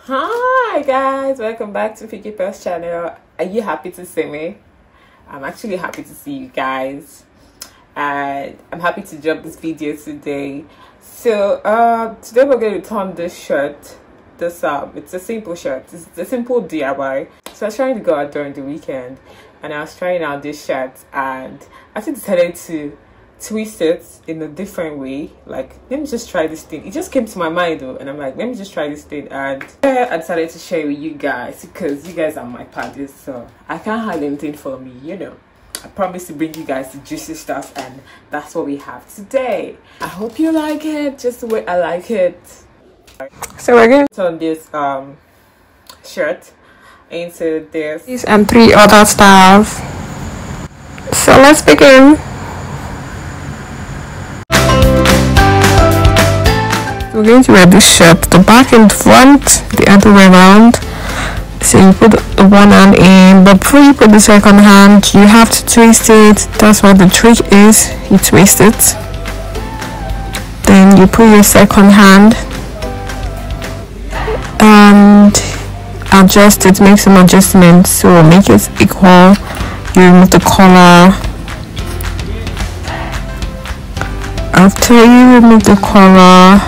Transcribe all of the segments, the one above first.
Hi guys, welcome back to Fiki Pearl's channel. Are you happy to see me? I'm actually happy to see you guys, and I'm happy to drop this video today. So today we're going to turn this shirt. It's a simple shirt. It's a simple DIY. So I was trying to go out during the weekend and I was trying out this shirt, and I actually decided to twist it in a different way. Like, let me just try this thing. It just came to my mind though, and I'm like, let me just try this thing. And I decided to share it with you guys because you guys are my parties, so I can't hide anything from me, you know. I promise to bring you guys the juicy stuff, and that's what we have today. I hope you like it just the way I like it. So we're going to turn this shirt into this and 3 other styles. So let's begin. We're going to wear this shirt, the back and front, the other way around. So you put the one hand in, but before you put the second hand, you have to twist it. That's what the trick is. You twist it, then you put your second hand and adjust it, make some adjustments, so make it equal. You remove the collar. After you remove the collar,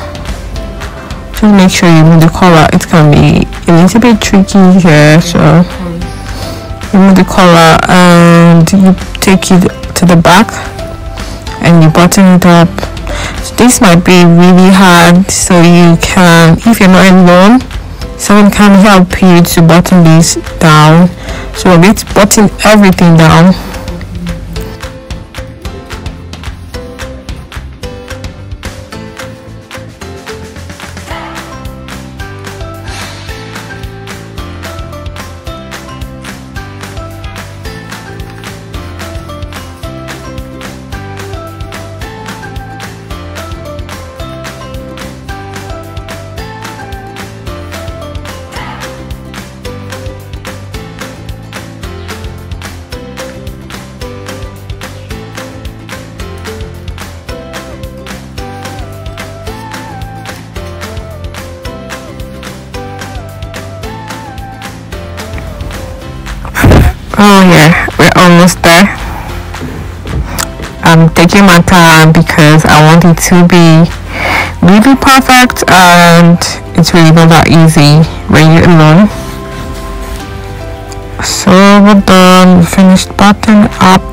just make sure you remove the collar. It can be a little bit tricky here, so remove the collar and you take it to the back and you button it up. So this might be really hard, so you can, if you're not alone, someone can help you to button this down. So we're going to button everything down. Oh yeah, we're almost there. I'm taking my time because I want it to be really perfect, and it's really not that easy when you're alone. So we're done. We finished button up.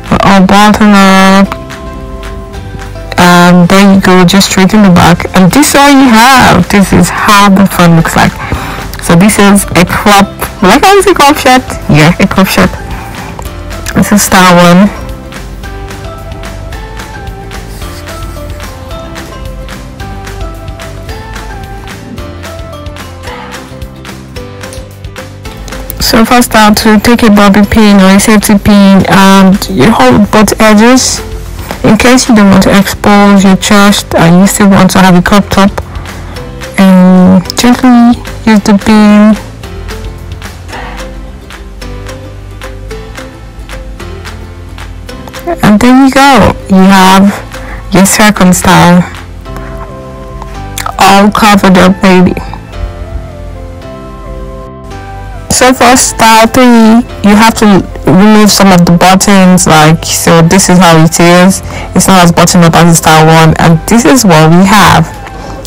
We're all buttoned up, and there you go, just straighten the back, and this is all you have. This is how the front looks like. So this is a crop, like I say, crop shirt. Yeah, a crop shirt. It's a star one. So first out, to take a bobby pin or a safety pin and you hold both edges in case you don't want to expose your chest and you still want to have a crop top, and gently use the pin. And there you go, you have your second style all covered up, baby. So for style 3, you have to remove some of the buttons, like, so this is how it is. It's not as buttoned up as the style 1, and this is what we have.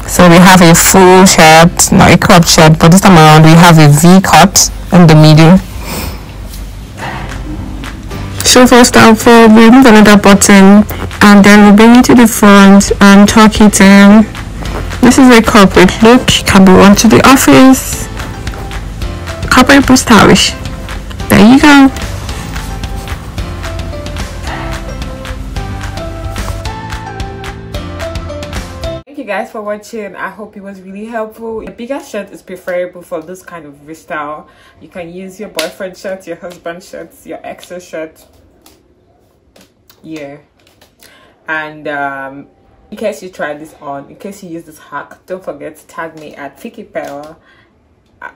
So we have a full shirt, not a crop shirt, but this time around we have a V cut in the middle. So for style 4, we remove another button and then we bring it to the front and tuck it in. This is a corporate look, can be worn to the office, corporate but stylish. There you go. Thank you guys for watching. I hope it was really helpful. A bigger shirt is preferable for this kind of style. You can use your boyfriend shirt, your husband shirts, your ex's shirt. Yeah. And in case you try this on, in case you use this hack, don't forget to tag me at Fiki Pearl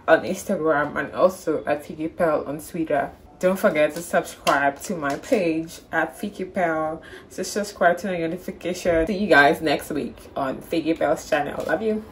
on Instagram and also at Fiki Pearl on Twitter. Don't forget to subscribe to my page at Fiki Pearl. So subscribe to the notification. See you guys next week on Fiki Pearl's channel. Love you.